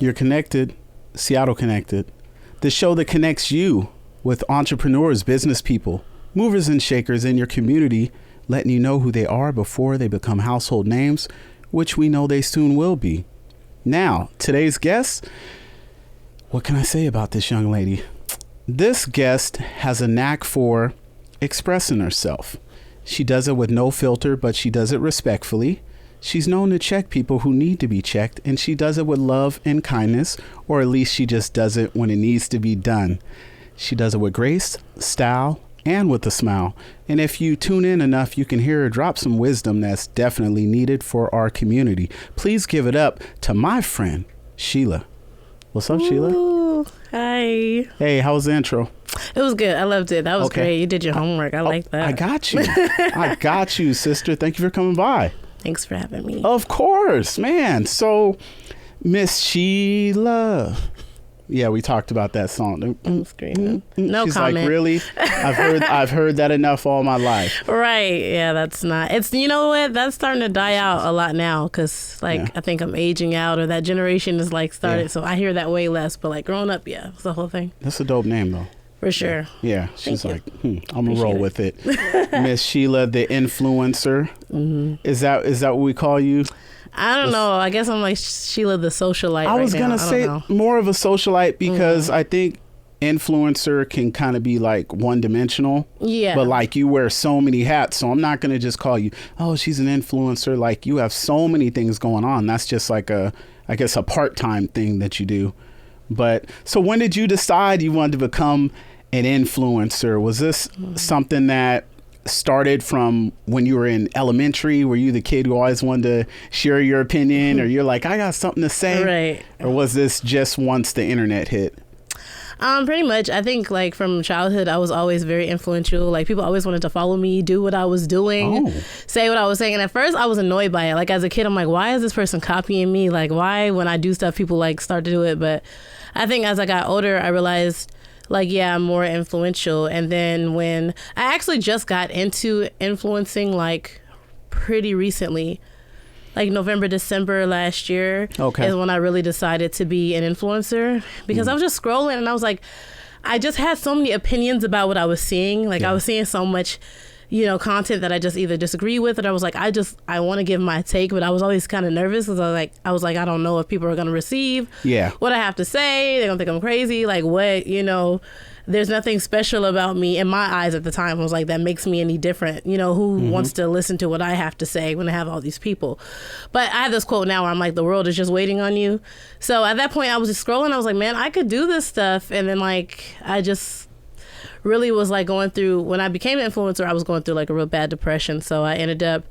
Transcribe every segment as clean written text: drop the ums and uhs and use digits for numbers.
You're connected, Seattle Connected, the show that connects you with entrepreneurs, business people, movers and shakers in your community, letting you know who they are before they become household names, which we know they soon will be. Now, today's guest, what can I say about this young lady? This guest has a knack for expressing herself. She does it with no filter, but she does it respectfully. She's known to check people who need to be checked, and she does it with love and kindness, or at least she just does it when it needs to be done. She does it with grace, style, and with a smile. And if you tune in enough, you can hear her drop some wisdom that's definitely needed for our community. Please give it up to my friend, Sheila. What's up, Sheila? Ooh, hi. Hey, how was the intro? It was good. I loved it. That was great. You did your homework. I like that. I got you. I got you, sister. Thank you for coming by. Thanks for having me. Of course, man. So, Miss Sheila. Yeah, we talked about that song. I'm screaming. No She's comment. like, really? I've heard that enough all my life. Right. Yeah, that's not. It's, you know what? That's starting to die out a lot now because, like, I think I'm aging out, or that generation is like started. Yeah. So I hear that way less. But like growing up, yeah, it's the whole thing. That's a dope name, though. For sure. Yeah, she's Thank like, I'm gonna roll with it. Miss Sheila, the influencer. Mm-hmm. Is that what we call you? I don't know. I guess I'm like Sheila the socialite. I was gonna now. say more of a socialite because I think influencer can kind of be like one dimensional. Yeah. But like you wear so many hats, so I'm not gonna just call you, oh, she's an influencer. Like you have so many things going on. That's just like I guess a part-time thing that you do. But so when did you decide you wanted to become an influencer? Was this something that started from when you were in elementary? Were you the kid who always wanted to share your opinion, or you're like, I got something to say? Right. Or was this just once the internet hit? Pretty much. I think like from childhood, I was always very influential. Like people always wanted to follow me, do what I was doing, say what I was saying. And at first I was annoyed by it. Like as a kid, I'm like, why is this person copying me? Like why when I do stuff, people like start to do it. But I think as I got older, I realized like, yeah, I'm more influential. And then when I actually just got into influencing like pretty recently, like November, December last year is when I really decided to be an influencer because I was just scrolling and I was like, I just had so many opinions about what I was seeing. Like I was seeing so much, content that I just either disagree with, or I was like, I want to give my take, but I was always kind of nervous because I was like, I don't know if people are going to receive what I have to say. They're going to think I'm crazy. Like what, there's nothing special about me in my eyes at the time. I was like, that makes me any different. Who wants to listen to what I have to say when I have all these people? But I have this quote now where I'm like, the world is just waiting on you. So at that point I was just scrolling. I was like, man, I could do this stuff. And then like, I just really was like going through, when I became an influencer, I was going through like a real bad depression. So I ended up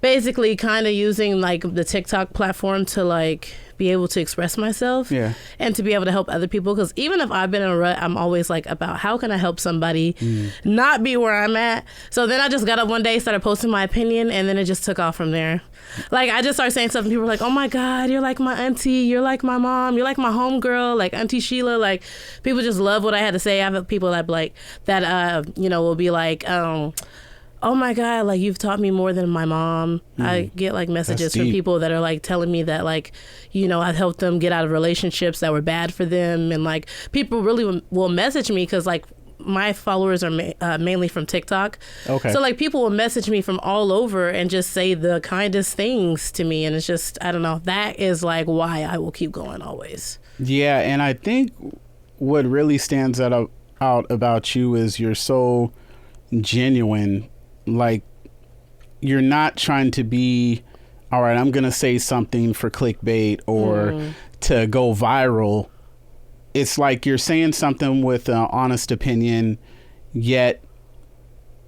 basically kind of using like the TikTok platform to like be able to express myself and to be able to help other people. Because even if I've been in a rut, I'm always like about how can I help somebody not be where I'm at. So then I just got up one day, started posting my opinion, and then it just took off from there. Like I just started saying stuff and people were like, oh my God, you're like my auntie, you're like my mom, you're like my homegirl, like Auntie Sheila. Like people just love what I had to say. I have people that like that will be like, oh my God, like you've taught me more than my mom. I get like messages from people that are like telling me that like, I've helped them get out of relationships that were bad for them. And like people really will message me because like my followers are mainly from TikTok. Okay. So like people will message me from all over and just say the kindest things to me. And it's just, I don't know, that is like why I will keep going always. Yeah. And I think what really stands out about you is you're so genuine. Like you're not trying to be, all right, I'm going to say something for clickbait or to go viral. It's like you're saying something with an honest opinion, yet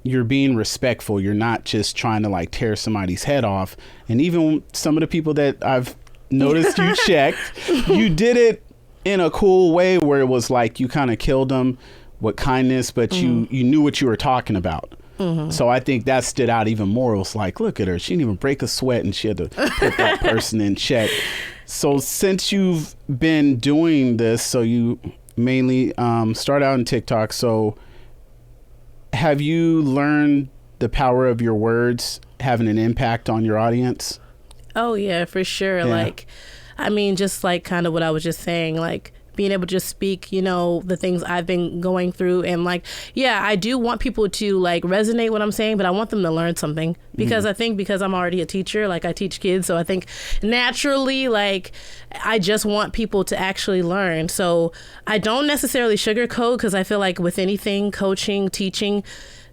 you're being respectful. You're not just trying to like tear somebody's head off. And even some of the people that I've noticed you checked, you did it in a cool way where it was like you kind of killed them with kindness, but you knew what you were talking about. So I think that stood out even more. It was like, look at her. She didn't even break a sweat and she had to put that person in check. So since you've been doing this, so you mainly start out in TikTok. So have you learned the power of your words having an impact on your audience? Oh, yeah, for sure. Yeah. Like, I mean, just like kind of what I was just saying, like being able to just speak, you know, the things I've been going through. And like, yeah, I do want people to like resonate what I'm saying, but I want them to learn something, because I think because I'm already a teacher, like I teach kids. So I think naturally, like I just want people to actually learn. So I don't necessarily sugarcoat, because I feel like with anything, coaching, teaching,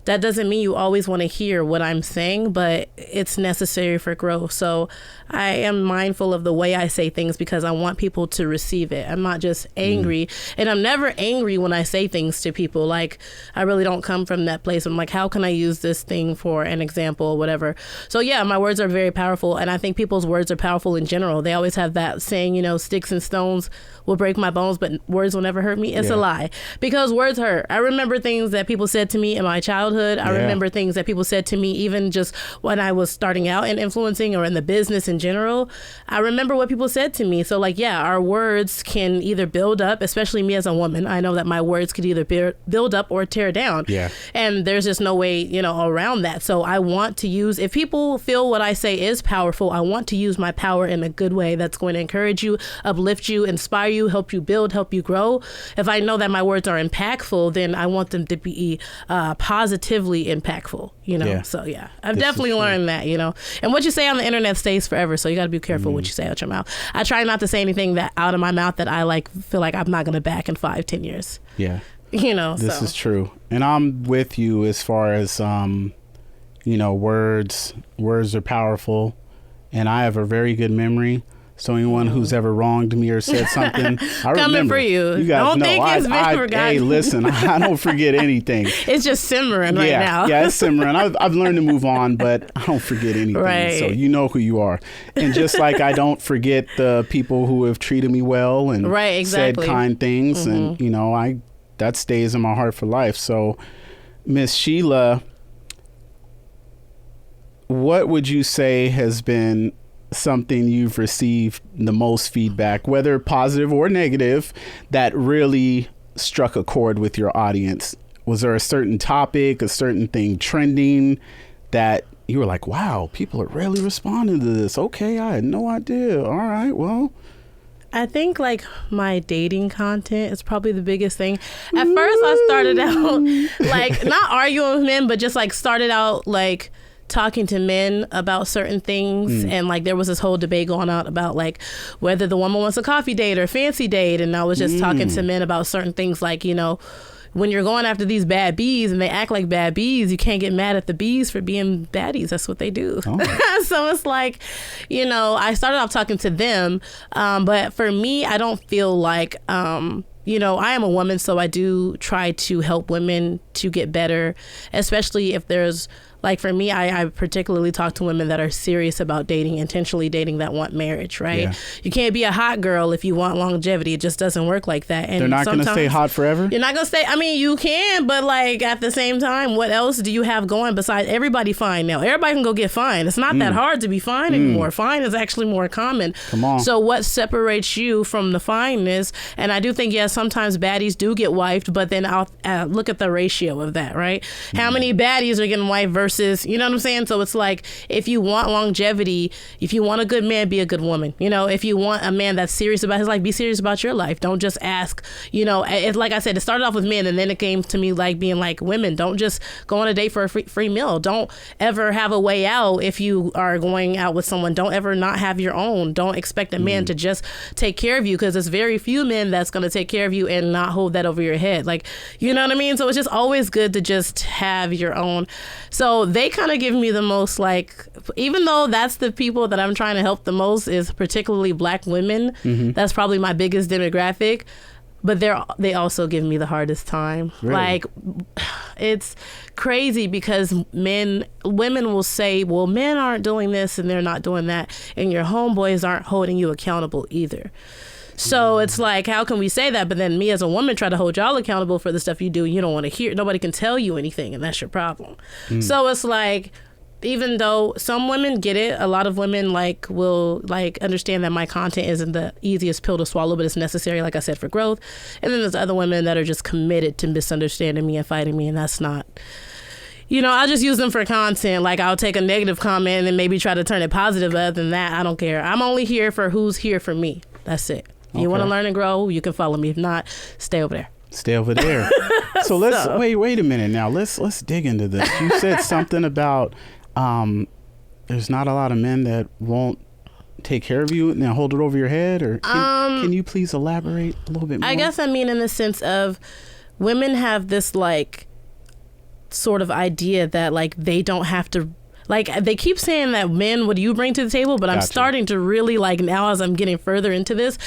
that doesn't mean you always want to hear what I'm saying, but it's necessary for growth. So I am mindful of the way I say things, because I want people to receive it. I'm not just angry. And I'm never angry when I say things to people. Like, I really don't come from that place. I'm like, how can I use this thing for an example or whatever? So yeah, my words are very powerful. And I think people's words are powerful in general. They always have that saying, you know, sticks and stones will break my bones, but words will never hurt me. It's a lie, because words hurt. I remember things that people said to me in my childhood. I remember things that people said to me even just when I was starting out in influencing or in the business in general. I remember what people said to me. So like, yeah, our words can either build up, especially me as a woman. I know that my words could either build up or tear down. Yeah. And there's just no way, you know, around that. So I want to use, if people feel what I say is powerful, I want to use my power in a good way that's going to encourage you, uplift you, inspire you, help you build, help you grow. If I know that my words are impactful, then I want them to be positively impactful, you know? So yeah, I've definitely learned that, you know, and what you say on the internet stays forever. So you got to be careful what you say out your mouth. I try not to say anything that out of my mouth that I like feel like I'm not going to back in 5-10 years. Yeah. You know, this is true. And I'm with you as far as, you know, words are powerful, and I have a very good memory. So anyone who's ever wronged me or said something, I remember. Coming for you. You guys know, it's been forgotten. Hey, listen, I don't forget anything. It's just simmering right now. Yeah, it's simmering. I've learned to move on, but I don't forget anything. Right. So you know who you are. And just like I don't forget the people who have treated me well and said kind things. And, you know, that stays in my heart for life. So, Miss Sheila, what would you say has been something you've received the most feedback, whether positive or negative, that really struck a chord with your audience? Was there a certain topic, a certain thing trending that you were like, wow, people are really responding to this? Okay, I had no idea. All right, well. I think like my dating content is probably the biggest thing. At first I started out like not arguing with men, but just like started out like talking to men about certain things. And like there was this whole debate going on about like whether the woman wants a coffee date or fancy date. And I was just talking to men about certain things like, you know, when you're going after these bad bees and they act like bad bees, you can't get mad at the bees for being baddies. That's what they do. Oh. So it's like, you know, I started off talking to them. But for me, I don't feel like, you know, I am a woman, so I do try to help women to get better, especially if there's, like for me, I particularly talk to women that are serious about dating, intentionally dating, that want marriage, right? Yeah. You can't be a hot girl if you want longevity. It just doesn't work like that. And they're not going to stay hot forever? You're not going to stay. I mean, you can, but like at the same time, what else do you have going besides everybody fine now? Everybody can go get fine. It's not that hard to be fine anymore. Fine is actually more common. Come on. So what separates you from the fineness? And I do think, yes, sometimes baddies do get wifed, but then I'll look at the ratio of that, right? How many baddies are getting wifed versus, you know what I'm saying? So it's like, if you want longevity, if you want a good man, be a good woman. You know, if you want a man that's serious about his life, be serious about your life. Don't just ask, you know, it's like I said, it started off with men and then it came to me like being like, women, don't just go on a date for a free meal. Don't ever have a way out if you are going out with someone. Don't ever not have your own. Don't expect a man to just take care of you, because there's very few men that's going to take care of you and not hold that over your head. Like, you know what I mean? So it's just always good to just have your own. So they kind of give me the most, like, even though that's the people that I'm trying to help the most is particularly Black women. That's probably my biggest demographic, but they also give me the hardest time. Really? Like, it's crazy because women will say, well, men aren't doing this and they're not doing that, and your homeboys aren't holding you accountable either. So it's like, how can we say that? But then me as a woman try to hold y'all accountable for the stuff you do. You don't want to hear. Nobody can tell you anything, and that's your problem. So it's like, even though some women get it, a lot of women like will like understand that my content isn't the easiest pill to swallow, but it's necessary, like I said, for growth. And then there's other women that are just committed to misunderstanding me and fighting me, and that's not. I'll just use them for content. Like, I'll take a negative comment and then maybe try to turn it positive. Other than that, I don't care. I'm only here for who's here for me. That's it. You want to learn and grow, you can follow me. If not, stay over there. Stay over there. So let's wait a minute now. Let's dig into this. You said something about there's not a lot of men that won't take care of you and hold it over your head, or can you please elaborate a little bit more? I guess I mean in the sense of women have this like sort of idea that like they don't have to, like they keep saying that men, what do you bring to the table? But I'm starting to really like now as I'm getting further into this,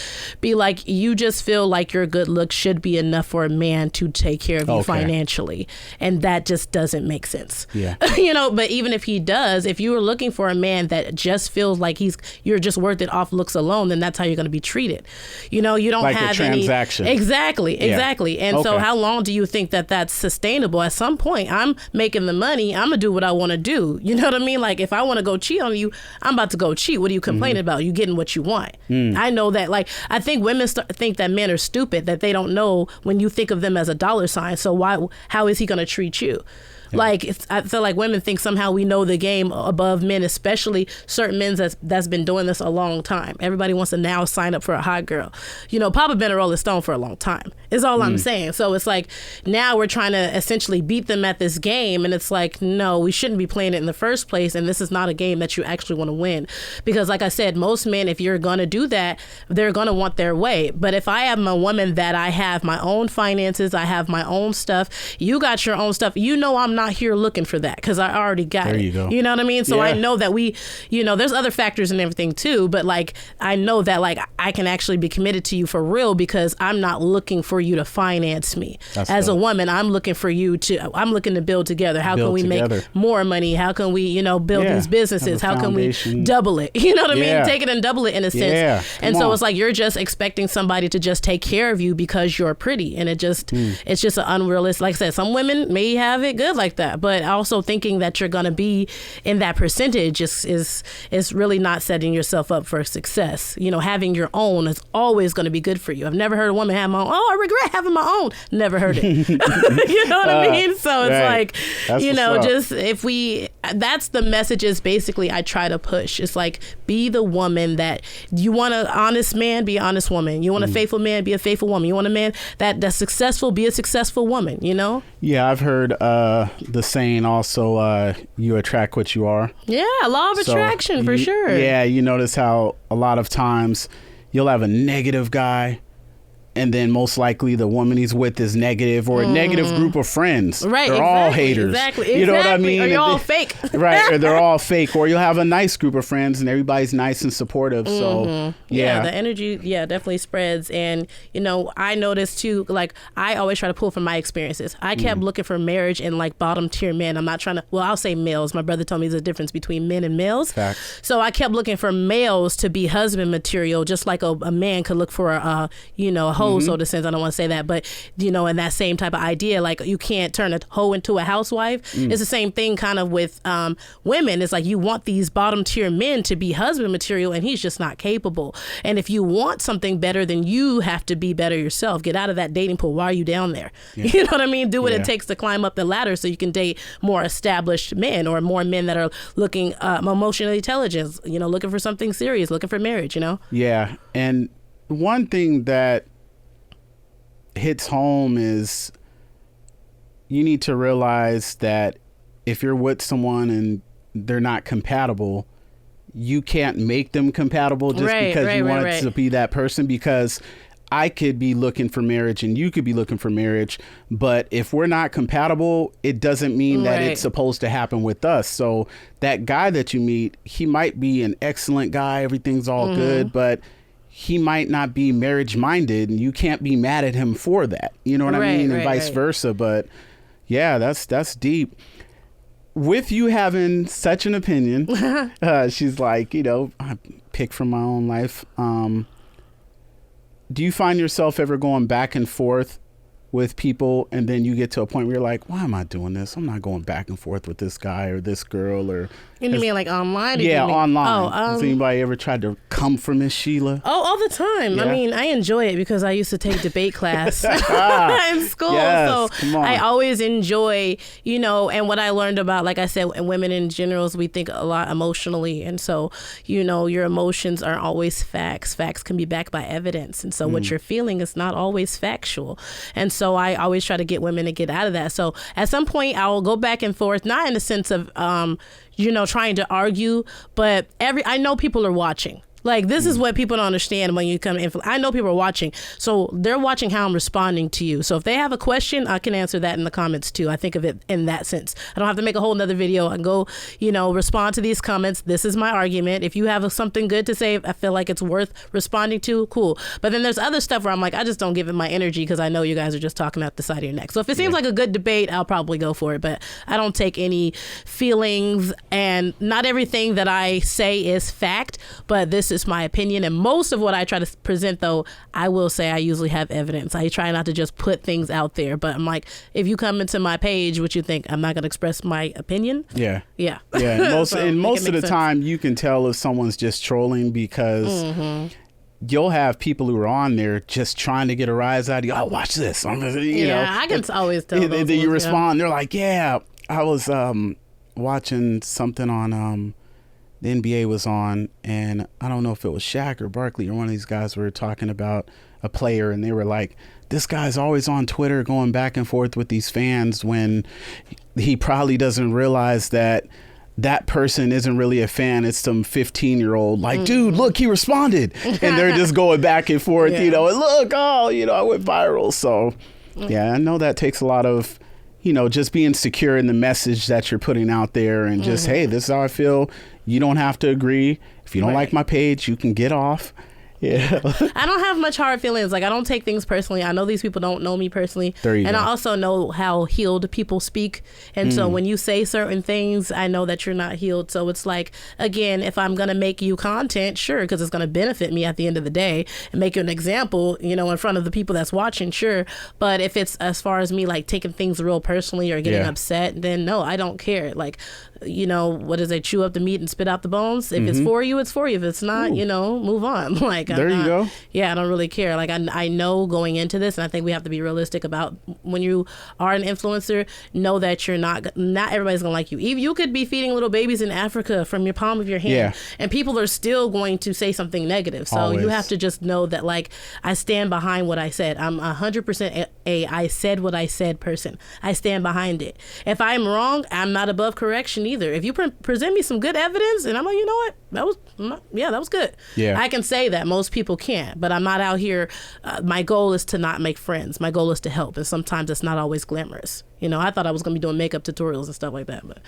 be like, you just feel like your good looks should be enough for a man to take care of you financially. And that just doesn't make sense. Yeah. But even if he does, if you were looking for a man that just feels like you're just worth it off looks alone, then that's how you're going to be treated. You don't like have a transaction. Exactly. And so how long do you think that that's sustainable? At some point, I'm making the money. I'm going to do what I want to do. You know what I mean? Like, if I want to go cheat on you, I'm about to go cheat. What are you complaining about? You getting what you want. I know that. Like, I think women think that men are stupid, that they don't know when you think of them as a dollar sign. So how is he going to treat you? Yeah. Like, I feel like women think somehow we know the game above men, especially certain men that's been doing this a long time. Everybody wants to now sign up for a hot girl. Papa been a Rolling Stone for a long time, is all I'm saying. So it's like now we're trying to essentially beat them at this game. And it's like, no, we shouldn't be playing it in the first place. And this is not a game that you actually want to win. Because like I said, most men, if you're going to do that, they're going to want their way. But if I am a woman that I have my own finances, I have my own stuff, you got your own stuff, I'm not here looking for that because I already got it. There you go. You know what I mean? So I know that there's other factors and everything too, but like I know that like I can actually be committed to you for real because I'm not looking for you to finance me. As a woman, I'm looking to build together. How can we make more money? How can we, build these businesses? How can we double it? You know what I mean? Take it and double it in a sense. Yeah. And so it's like you're just expecting somebody to just take care of you because you're pretty, and it's just an unrealistic. Like I said, some women may have it good like that, but also thinking that you're going to be in that percentage is really not setting yourself up for success. Having your own is always going to be good for you. I've never heard a woman have my own. Oh, I regret having my own. Never heard it. You know what I mean? So it's like, that's the messages basically I try to push. It's like, be the woman that you want. An honest man, be an honest woman. You want a faithful man, be a faithful woman. You want a man that's successful, be a successful woman, Yeah, I've heard the saying also, you attract what you are. Yeah, law of attraction for sure. Yeah, you notice how a lot of times you'll have a negative guy, and then most likely the woman he's with is negative, or a negative group of friends. Right, they're all haters. Exactly. You know what I mean? Or you're all fake. Right, or they're all fake. Or you'll have a nice group of friends and everybody's nice and supportive. So, yeah, the energy, definitely spreads. And, I noticed too, like, I always try to pull from my experiences. I kept looking for marriage in like bottom tier men. I'm not trying to, I'll say males. My brother told me there's a difference between men and males. Facts. So I kept looking for males to be husband material, just like a man could look for a hoe, so to sense. I don't want to say that, but in that same type of idea, like you can't turn a hoe into a housewife. It's the same thing kind of with women. It's like you want these bottom tier men to be husband material, and he's just not capable. And if you want something better, then you have to be better yourself. Get out of that dating pool. Why are you down there? You know what I mean? Do what it takes to climb up the ladder so you can date more established men, or more men that are looking emotionally intelligent, looking for something serious, looking for marriage, Yeah. And one thing that hits home is you need to realize that if you're with someone and they're not compatible, you can't make them compatible just because you want it to be that person. Because I could be looking for marriage and you could be looking for marriage, but if we're not compatible, it doesn't mean that it's supposed to happen with us. So that guy that you meet, he might be an excellent guy, everything's all good, but he might not be marriage minded, and you can't be mad at him for that. You know what I mean? And vice versa. But yeah, that's deep. With you having such an opinion, she's like, I pick from my own life. Do you find yourself ever going back and forth with people, and then you get to a point where you're like, why am I doing this? I'm not going back and forth with this guy or this girl. Or you mean like online? Yeah, online. Oh, has anybody ever tried to come for Miss Sheila? Oh, all the time. Yeah. I mean, I enjoy it because I used to take debate class in school. Yes, So I always enjoy, and what I learned about, like I said, women in general, is we think a lot emotionally. And so, your emotions aren't always facts. Facts can be backed by evidence. And so what you're feeling is not always factual. And so I always try to get women to get out of that. So at some point I will go back and forth, not in the sense of, trying to argue, but I know people are watching. Like, this is what people don't understand when you come in. I know people are watching. So they're watching how I'm responding to you. So if they have a question, I can answer that in the comments too. I think of it in that sense. I don't have to make a whole nother video and go, respond to these comments. This is my argument. If you have something good to say, I feel like it's worth responding to, cool. But then there's other stuff where I'm like, I just don't give it my energy because I know you guys are just talking out the side of your neck. So if it seems like a good debate, I'll probably go for it. But I don't take any feelings, and not everything that I say is fact, but this is my opinion. And most of what I try to present, though, I will say I usually have evidence. I try not to just put things out there, but I'm like, if you come into my page, what you think, I'm not going to express my opinion? Yeah. Yeah. Most So and most of the sense. time you can tell if someone's just trolling, because you'll have people who are on there just trying to get a rise out of you. Oh, watch this. I can always tell. Then you respond. They're like, yeah, I was watching something on the NBA was on, and I don't know if it was Shaq or Barkley or one of these guys were talking about a player, and they were like, this guy's always on Twitter going back and forth with these fans when he probably doesn't realize that person isn't really a fan. It's some 15-year-old like, dude, look, he responded. And they're just going back and forth, and look, I went viral. So yeah, I know that takes a lot of, just being secure in the message that you're putting out there, and just, hey, this is how I feel. You don't have to agree. If you don't like my page, you can get off. Yeah. I don't have much hard feelings. Like, I don't take things personally. I know these people don't know me personally. And I also know how healed people speak. And so when you say certain things, I know that you're not healed. So it's like, again, if I'm going to make you content, sure, because it's going to benefit me at the end of the day and make you an example, in front of the people that's watching, sure. But if it's as far as me, like, taking things real personally or getting upset, then no, I don't care. Like, what is it? Chew up the meat and spit out the bones. If it's for you, it's for you. If it's not, move on. Like, there you go. Yeah, I don't really care. Like, I know going into this, and I think we have to be realistic about when you are an influencer, know that you're not everybody's gonna like you. Even you could be feeding little babies in Africa from your palm of your hand, and people are still going to say something negative. So you have to just know that, like, I stand behind what I said. I'm 100% I said what I said person. I stand behind it. If I'm wrong, I'm not above correction either. If you present me some good evidence, and I'm like, that was good. Yeah, I can say that. Most people can't, but I'm not out here. My goal is to not make friends. My goal is to help, and sometimes it's not always glamorous. I thought I was going to be doing makeup tutorials and stuff like that, but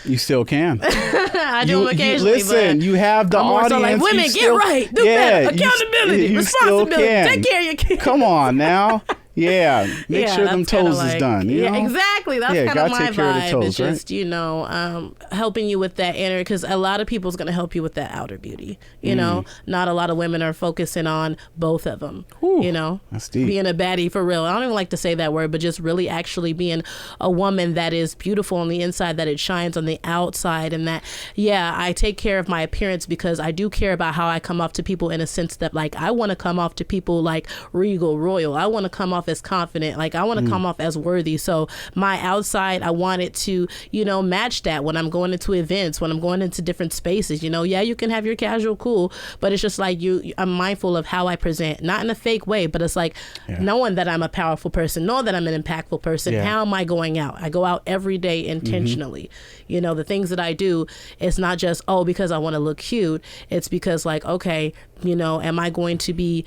you still can. I do them occasionally. Listen, you have the audience. So like, women, get right, do better, accountability, responsibility, take care of your kids. Come on now. Yeah, make sure them toes is done. Yeah, exactly. That's kind of my vibe. Toes, it's just, helping you with that inner, because a lot of people's going to help you with that outer beauty. Not a lot of women are focusing on both of them. Ooh, that's deep. Being a baddie for real. I don't even like to say that word, but just really actually being a woman that is beautiful on the inside, that it shines on the outside, and that, I take care of my appearance because I do care about how I come off to people, in a sense that, like, I want to come off to people like regal, royal. I want to come off as confident. Like, I want to come off as worthy. So my outside, I want it to, match that when I'm going into events, when I'm going into different spaces. You can have your casual cool, but it's just like I'm mindful of how I present, not in a fake way, but it's like knowing that I'm a powerful person, knowing that I'm an impactful person. How am I going out? I go out every day intentionally. The things that I do, it's not just, because I want to look cute. It's because, like, okay, am I going to be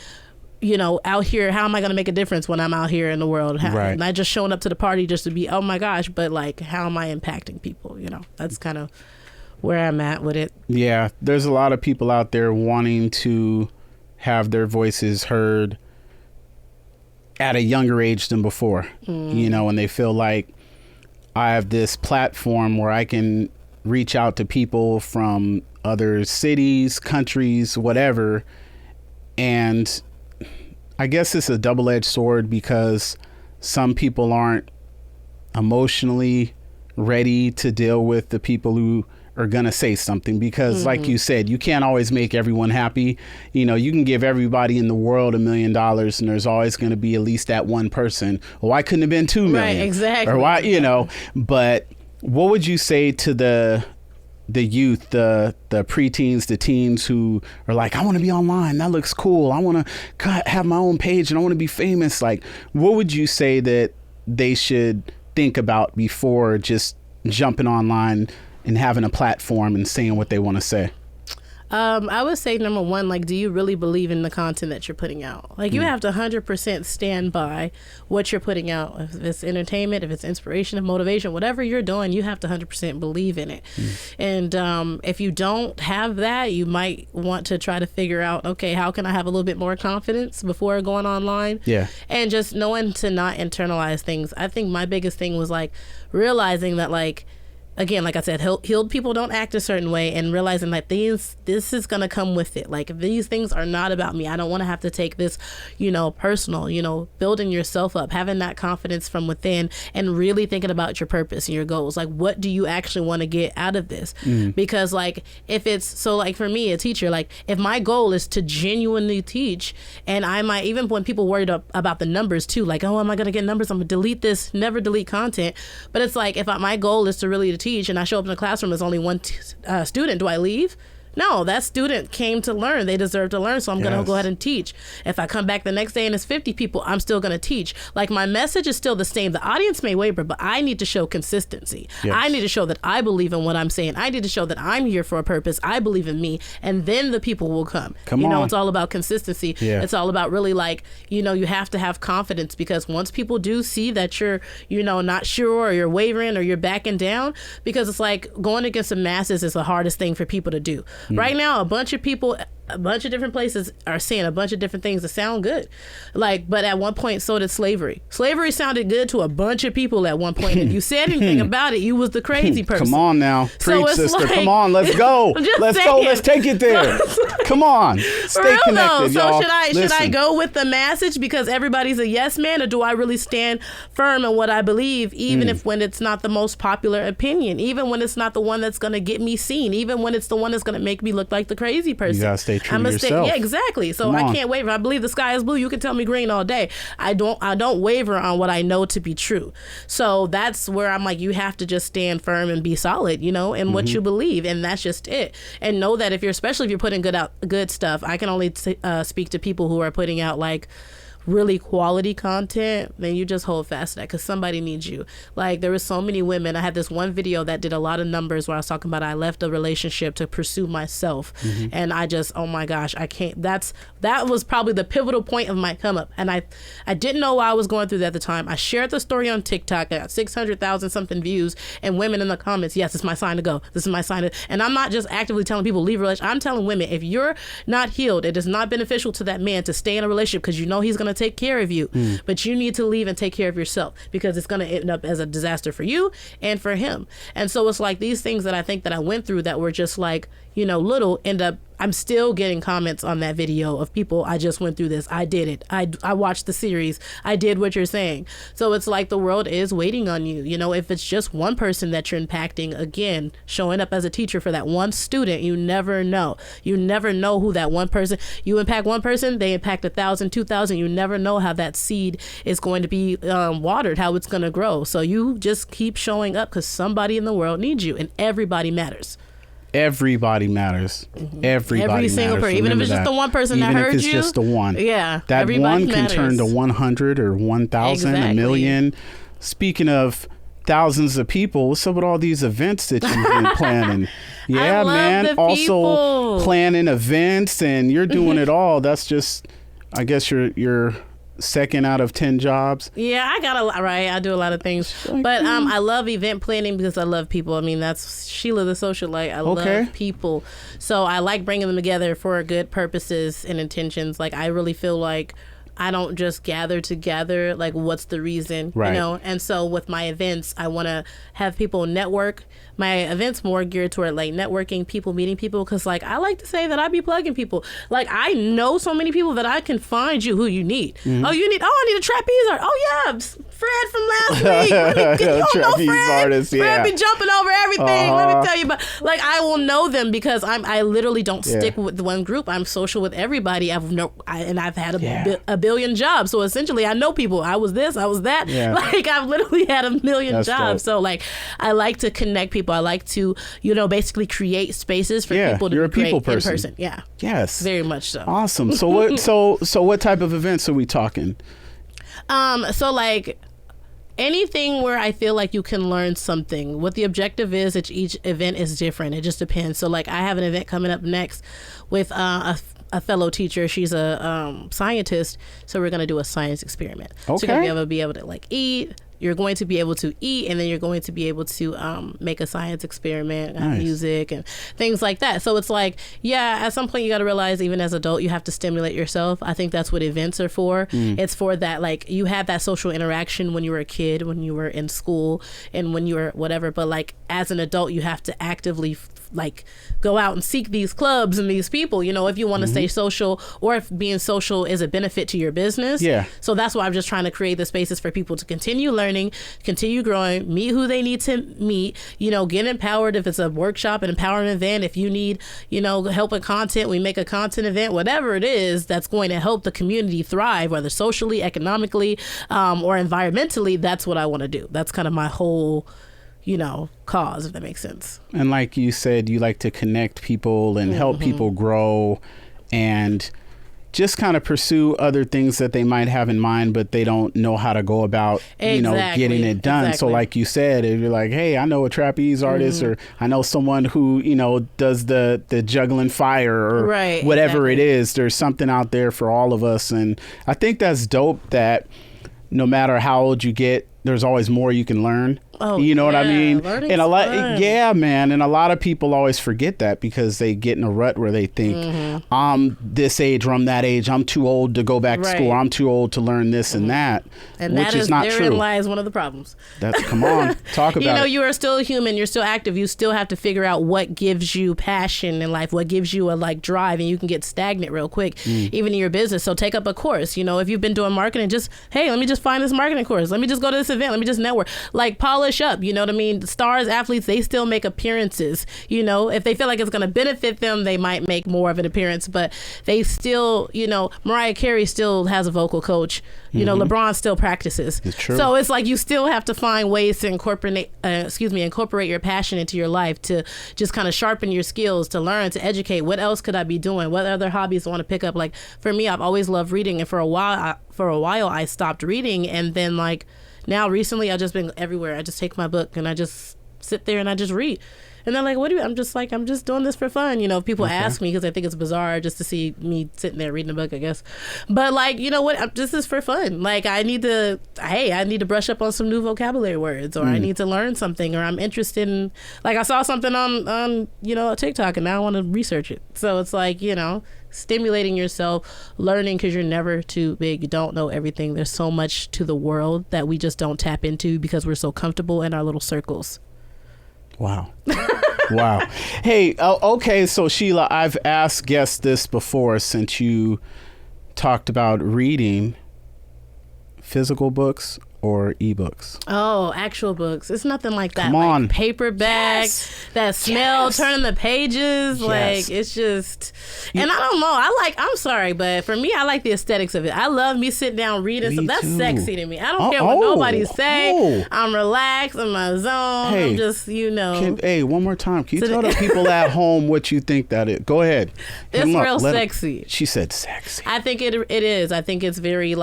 out here, how am I going to make a difference when I'm out here in the world? Not just showing up to the party just to be, oh my gosh, but like, how am I impacting people? That's kind of where I'm at with it. Yeah, there's a lot of people out there wanting to have their voices heard at a younger age than before, and they feel like, I have this platform where I can reach out to people from other cities, countries, whatever, and I guess it's a double-edged sword, because some people aren't emotionally ready to deal with the people who are going to say something, because like you said, you can't always make everyone happy. You know, you can give everybody in the world $1 million and there's always going to be at least that one person. Well, why couldn't it have been 2 million? Right, exactly. Or why, you know, but what would you say to the youth, the preteens, the teens who are like, I want to be online. That looks cool. I want to have my own page and I want to be famous. Like, what would you say that they should think about before just jumping online and having a platform and saying what they want to say? I would say, number one, like, do you really believe in the content that you're putting out? Like, you have to 100% stand by what you're putting out. If it's entertainment, if it's inspiration, if motivation, whatever you're doing, you have to 100% believe in it. And if you don't have that, you might want to try to figure out, okay, how can I have a little bit more confidence before going online? Yeah. And just knowing to not internalize things. I think my biggest thing was, like, realizing that, like, again, like I said, healed people don't act a certain way, and realizing that this is going to come with it. Like, these things are not about me. I don't want to have to take this, personal, building yourself up, having that confidence from within, and really thinking about your purpose and your goals. Like, what do you actually want to get out of this? Because, like, if it's, so, like, for me, a teacher, like, if my goal is to genuinely teach, and I might, even when people worried about the numbers too, like, oh, am I going to get numbers? I'm going to delete this, never delete content. But it's like, if my goal is to really teach and I show up in the classroom as only one student, do I leave? No, that student came to learn. They deserve to learn, so I'm going to go ahead and teach. If I come back the next day and it's 50 people, I'm still going to teach. Like, my message is still the same. The audience may waver, but I need to show consistency. Yes. I need to show that I believe in what I'm saying. I need to show that I'm here for a purpose. I believe in me, and then the people will come. It's all about consistency. Yeah. It's all about really, like, you have to have confidence, because once people do see that you're, not sure, or you're wavering, or you're backing down, because it's like going against the masses is the hardest thing for people to do. Right now, a bunch of people, a bunch of different places are saying a bunch of different things that sound good. Like, but at one point, so did slavery. Slavery sounded good to a bunch of people at one point. If you said anything about it, you was the crazy person. Come on now. Preach, sister. Like, come on, let's go. Let's go. Let's take it there. Come on. Stay connected, so y'all. Should I go with the message because everybody's a yes man, or do I really stand firm in what I believe, even if when it's not the most popular opinion, even when it's not the one that's going to get me seen, even when it's the one that's going to make me look like the crazy person? You got to stay true to yourself. Yeah, exactly. So I can't waver. I believe the sky is blue. You can tell me green all day. I don't waver on what I know to be true. So that's where I'm like, you have to just stand firm and be solid, in what you believe, and that's just it. And know that especially if you're putting good stuff. I can only speak to people who are putting out, like, really quality content, then you just hold fast to that, because somebody needs you. Like, there were so many women. I had this one video that did a lot of numbers where I was talking about I left a relationship to pursue myself, and I just, oh my gosh, I can't. That was probably the pivotal point of my come up, and I didn't know why I was going through that at the time. I shared the story on TikTok. I got 600,000 something views, and women in the comments, yes, it's my sign to go. This is my sign to. And I'm not just actively telling people leave a relationship. I'm telling women, if you're not healed, it is not beneficial to that man to stay in a relationship, because he's going to take care of you, but you need to leave and take care of yourself, because it's going to end up as a disaster for you and for him. And so it's like these things that I think that I went through that were just like, little, end up, I'm still getting comments on that video of people, I just went through this, I did it, I watched the series, I did what you're saying. So it's like the world is waiting on you. If it's just one person that you're impacting, again, showing up as a teacher for that one student, you never know who that one person, you impact one person, they impact 1,000, 2,000. You never know how that seed is going to be watered, how it's going to grow. So you just keep showing up, because somebody in the world needs you, and everybody matters. Everybody matters. Every single person. Even if it's just the one person that heard you. Even if it's just the one. Yeah. That one can turn to 100 or 1,000, a million. Speaking of thousands of people, what's up with all these events that you've been planning? Yeah, man. Also planning events, and you're doing it all. That's just, I guess you're second out of 10 jobs. Yeah, I got a lot, right? I do a lot of things, but I love event planning because I love people. I mean, that's Sheila the socialite. I love people, so I like bringing them together for good purposes and intentions. Like, I really feel like I don't just gather together, like, what's the reason, right. And so with my events, I want to have people network, my events more geared toward like networking, people meeting people, because like I like to say that I be plugging people. Like I know so many people that I can find you who you need. Oh, I need a trapeze artist. Oh yeah, Fred from last week. You don't know Fred? Artist, Fred be jumping over everything. Let me tell you about. Like I will know them because I literally don't stick with the one group. I'm social with everybody. I've had a billion jobs. So essentially, I know people. I was this, I was that. Yeah. Like I've literally had a million jobs. Dope. So like I like to connect people. I like to basically create spaces for people to you're be a people great person. In person. Yeah. Yes. Very much so. Awesome. So what? so what type of events are we talking? So like anything where I feel like you can learn something. What the objective is that each event is different. It just depends. So like I have an event coming up next with a fellow teacher. She's a scientist. So we're going to do a science experiment. Okay. So you're going to be able to like eat. You're going to be able to eat, and then you're going to be able to make a science experiment, music, and things like that. So it's like, at some point you got to realize, even as an adult, you have to stimulate yourself. I think that's what events are for. It's for that, like, you had that social interaction when you were a kid, when you were in school, and when you were whatever. But, like, as an adult, you have to actively like go out and seek these clubs and these people, if you want to stay social, or if being social is a benefit to your business. So that's why I'm just trying to create the spaces for people to continue learning, continue growing, meet who they need to meet, get empowered. If it's a workshop, an empowerment event, if you need, help with content, we make a content event, whatever it is that's going to help the community thrive, whether socially, economically, or environmentally. That's what I want to do. That's kind of my whole cause, if that makes sense. And like you said, you like to connect people and help people grow and just kind of pursue other things that they might have in mind, but they don't know how to go about, getting it done. So like you said, if you're like, hey, I know a trapeze artist, or I know someone who, does the juggling fire, or whatever it is, there's something out there for all of us. And I think that's dope that no matter how old you get, there's always more you can learn. Oh, you know what I mean? Learning's and fun. Man. And a lot of people always forget that because they get in a rut where they think, I'm this age or I'm that age. I'm too old to go back to school. I'm too old to learn this and that, and which is not true. Therein lies one of the problems. Come on, talk about it. You are still human. You're still active. You still have to figure out what gives you passion in life, what gives you a drive, and you can get stagnant real quick, even in your business. So take up a course. If you've been doing marketing, let me just find this marketing course. Let me just go to this event. Let me just network. Like polish up, you know what I mean? Stars, athletes, they still make appearances. If they feel like it's going to benefit them, they might make more of an appearance, but they still, Mariah Carey still has a vocal coach. LeBron still practices. It's true. So it's like you still have to find ways to incorporate your passion into your life, to just kind of sharpen your skills, to learn, to educate. What else could I be doing? What other hobbies I want to pick up? Like for me, I've always loved reading, and for a while I stopped reading, and then now recently I've just been everywhere. I just take my book and I just sit there and I just read. And they're like, what do you, I'm just doing this for fun. People ask me because I think it's bizarre just to see me sitting there reading a book, I guess. But this is for fun. I need to brush up on some new vocabulary words, or I need to learn something, or I'm interested in, I saw something on TikTok and now I want to research it. So it's stimulating yourself, learning, because you're never too big. You don't know everything. There's so much to the world that we just don't tap into because we're so comfortable in our little circles. Wow. Wow. Hey, okay. So Sheila, I've asked guests this before, since you talked about reading, physical books or ebooks? Oh, actual books. It's nothing like that. Come on. Paperback, that smell, turning the pages. It's just, and I don't know. I'm sorry, but for me, I like the aesthetics of it. I love me sitting down reading stuff. That's sexy to me. I don't care what nobody say. I'm relaxed in my zone. Hey, I'm just, hey, one more time. Can you tell the people at home what you think that is? Go ahead. It's real sexy. She said sexy. I think it is. I think it's very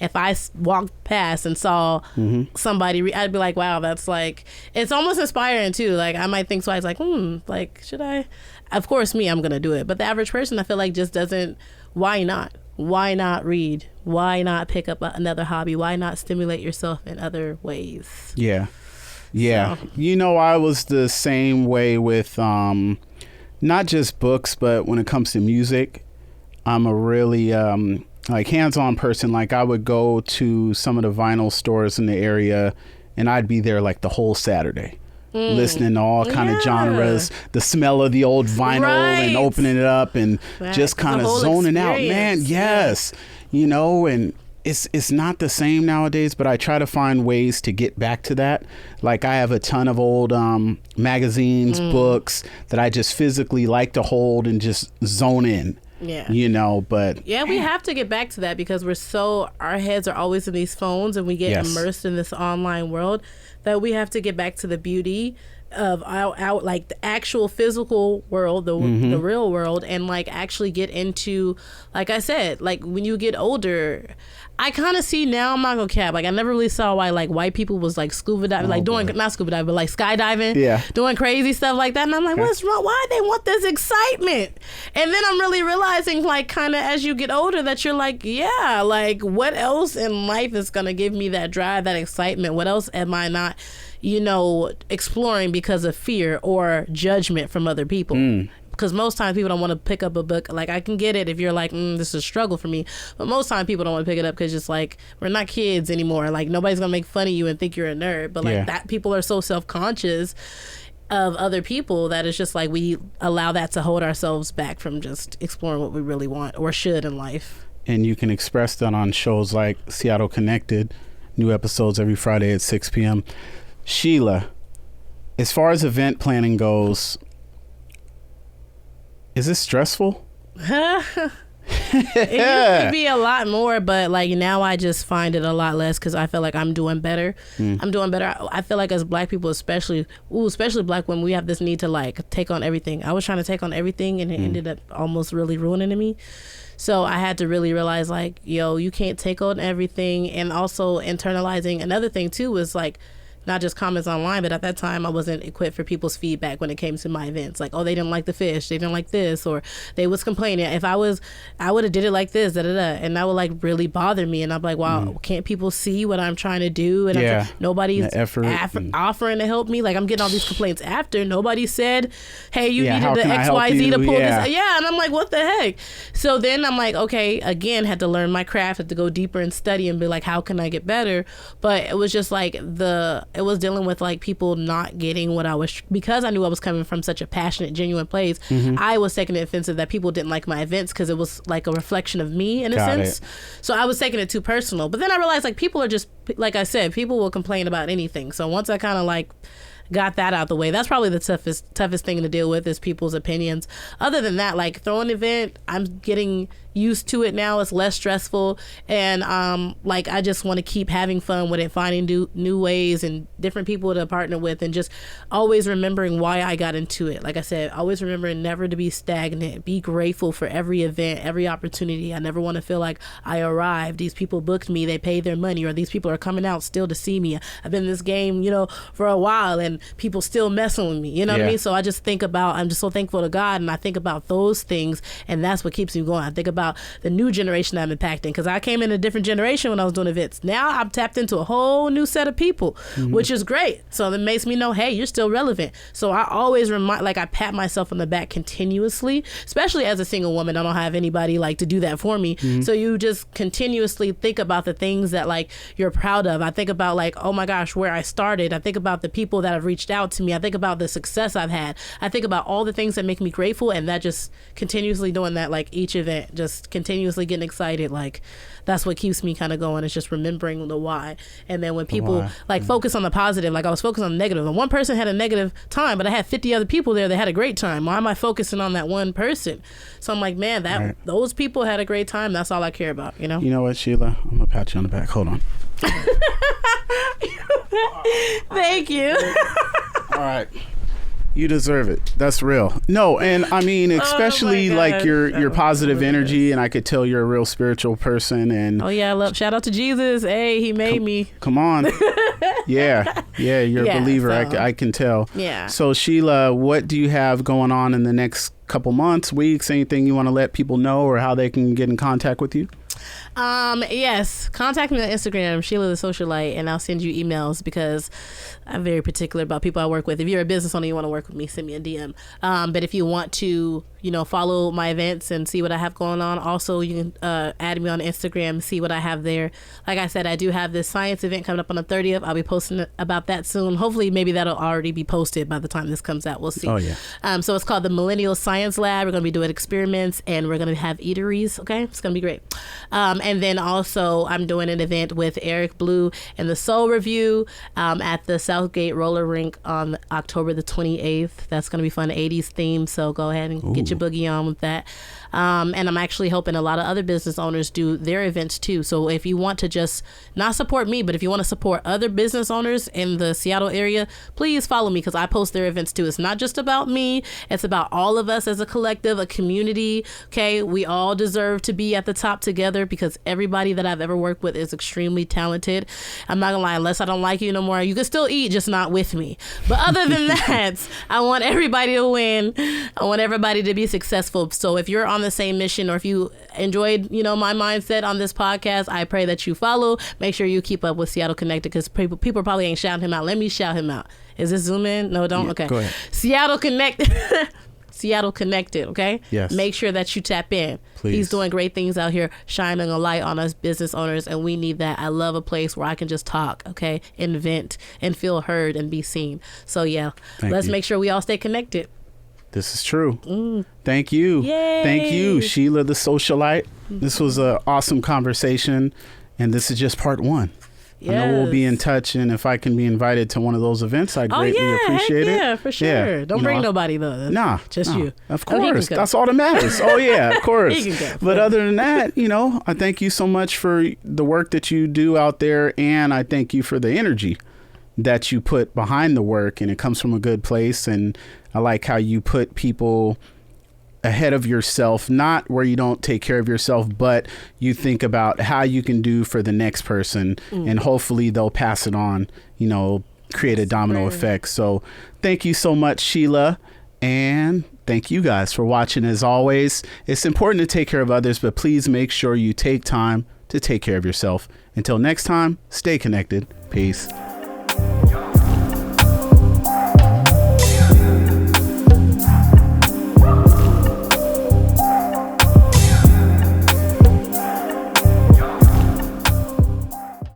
if I walked past and saw somebody, I'd be like, wow, that's it's almost inspiring too. I might think twice, should I? Of course, I'm going to do it. But the average person, I feel just doesn't. Why not? Why not read? Why not pick up another hobby? Why not stimulate yourself in other ways? Yeah. Yeah. So. I was the same way with not just books, but when it comes to music, I'm a really hands-on person. I would go to some of the vinyl stores in the area and I'd be there the whole Saturday. listening to all kind of genres, the smell of the old vinyl and opening it up and just kind of zoning out, man. Yes. You know, and it's not the same nowadays, but I try to find ways to get back to that. Like I have a ton of old magazines, books that I just physically like to hold and just zone in. Yeah. You know, but yeah, we have to get back to that because our heads are always in these phones and we get immersed in this online world that we have to get back to the beauty of out like the actual physical world, the real world, and like actually get into, like I said, like when you get older, I kind of see now, I'm not gonna cap, like I never really saw why like white people was like scuba diving, not scuba diving, but like skydiving, doing crazy stuff like that, and I'm like, what's wrong? Why they want this excitement? And then I'm really realizing, like, kind of as you get older, that you're like, yeah, like what else in life is gonna give me that drive, that excitement? What else am I not, you know, exploring because of fear or judgment from other people? Because most times people don't want to pick up a book. Like, I can get it if you're like, this is a struggle for me. But most times people don't want to pick it up because just like, we're not kids anymore. Like, nobody's going to make fun of you and think you're a nerd. But like that, people are so self-conscious of other people that it's just like we allow that to hold ourselves back from just exploring what we really want or should in life. And you can express that on shows like Seattle Connected, new episodes every Friday at 6 p.m. Sheila, as far as event planning goes, is this stressful? It used to be a lot more, but like now I just find it a lot less because I feel like I'm doing better. I'm doing better. I feel like as Black people, especially Black women, we have this need to like take on everything. I was trying to take on everything and it ended up almost really ruining me. So I had to really realize like, yo, you can't take on everything. And also internalizing another thing too was like, not just comments online, but at that time I wasn't equipped for people's feedback when it came to my events. Like, oh, they didn't like the fish, they didn't like this, or they was complaining. If I would have did it like this, and that would like really bother me. And I'm like, wow, can't people see what I'm trying to do? And nobody's offering to help me. Like, I'm getting all these complaints after nobody said, hey, you needed the XYZ to pull this. Yeah, and I'm like, what the heck? So then I'm like, okay, again, had to learn my craft, had to go deeper and study and be like, how can I get better? But it was just like it was dealing with like people not getting what I was, because I knew I was coming from such a passionate, genuine place. I was taking it offensive that people didn't like my events because it was like a reflection of me in a sense. So I was taking it too personal. But then I realized like people are just, like I said, people will complain about anything. So once I kind of like got that out the way, that's probably the toughest thing to deal with is people's opinions. Other than that, like throwing an event, I'm getting used to it now. It's less stressful, and like I just want to keep having fun with it, finding new ways and different people to partner with, and just always remembering why I got into it. Like I said, always remembering never to be stagnant, be grateful for every event, every opportunity. I never want to feel like I arrived, these people booked me, they paid their money, or these people are coming out still to see me. I've been in this game, you know, for a while, and people still messing with me, you know what I mean? So I just think about, I'm just so thankful to God, and I think about those things, and that's what keeps me going. I think about the new generation I'm impacting, because I came in a different generation when I was doing events. Now I'm tapped into a whole new set of people, which is great. So that makes me know, hey, you're still relevant. So I always I pat myself on the back continuously, especially as a single woman. I don't have anybody like to do that for me. So you just continuously think about the things that like you're proud of. I think about like, oh my gosh, where I started. I think about the people that have reached out to me. I think about the success I've had. I think about all the things that make me grateful, and that just continuously doing that, like each event, just continuously getting excited. Like that's what keeps me kind of going. It's just remembering the why. And then when people like focus on the positive, like I was focused on the negative, and one person had a negative time, but I had 50 other people there that had a great time. Why am I focusing on that one person? So I'm like, man, those people had a great time. That's all I care about, you know? You know what, Sheila? I'm gonna pat you on the back. Hold on. Thank you. All right. You deserve it. That's real. No, and I mean, especially like your positive energy, and I could tell you're a real spiritual person. And shout out to Jesus. Hey, he made me. Come on. You're a believer. So, I can tell. Yeah. So Sheila, what do you have going on in the next couple months, weeks? Anything you want to let people know, or how they can get in contact with you? Yes, contact me on Instagram, Sheila the Socialite, and I'll send you emails, because I'm very particular about people I work with. If you're a business owner, you want to work with me, send me a DM. But if you want to, follow my events and see what I have going on, also you can add me on Instagram, see what I have there. Like I said, I do have this science event coming up on the 30th. I'll be posting about that soon. Hopefully, maybe that'll already be posted by the time this comes out. We'll see. Oh, yeah. So it's called the Millennial Science Lab. We're going to be doing experiments, and we're going to have eateries. Okay, it's going to be great. And then also, I'm doing an event with Eric Blue and the Soul Review at the Southgate Roller Rink on October the 28th. That's going to be fun, 80s theme. So go ahead and get your boogie on with that. And I'm actually helping a lot of other business owners do their events too. So if you want to just not support me, but if you want to support other business owners in the Seattle area, please follow me because I post their events too. It's not just about me. It's about all of us as a collective, a community. Okay. We all deserve to be at the top together because everybody that I've ever worked with is extremely talented. I'm not gonna lie, unless I don't like you no more, you can still eat, just not with me. But other than that, I want everybody to win. I want everybody to be successful. So if you're on the same mission or if you enjoyed, my mindset on this podcast, I pray that you follow. Make sure you keep up with Seattle Connected because people probably ain't shouting him out. Let me shout him out. Is this zoom in? No, don't? Yeah, okay. Go ahead. Seattle Connected. Seattle Connected, okay? Yes. Make sure that you tap in. Please. He's doing great things out here, shining a light on us business owners, and we need that. I love a place where I can just talk, okay? Invent and feel heard and be seen. So, yeah, let's make sure we all stay connected. This is true. Thank you. Yay. Thank you, Sheila the socialite. This was an awesome conversation, and this is just part one. Yes. I know we'll be in touch, and if I can be invited to one of those events, I'd greatly appreciate it. Yeah, for sure. Yeah, don't bring nobody, though. Just you. Of course. That's all that matters. Oh, yeah, of course. He can go. But other than that, I thank you so much for the work that you do out there, and I thank you for the energy that you put behind the work, and it comes from a good place, and I like how you put people ahead of yourself, not where you don't take care of yourself, but you think about how you can do for the next person, and hopefully they'll pass it on, create a domino effect. So thank you so much, Sheila. And thank you guys for watching. As always, it's important to take care of others, but please make sure you take time to take care of yourself. Until next time, stay connected. Peace.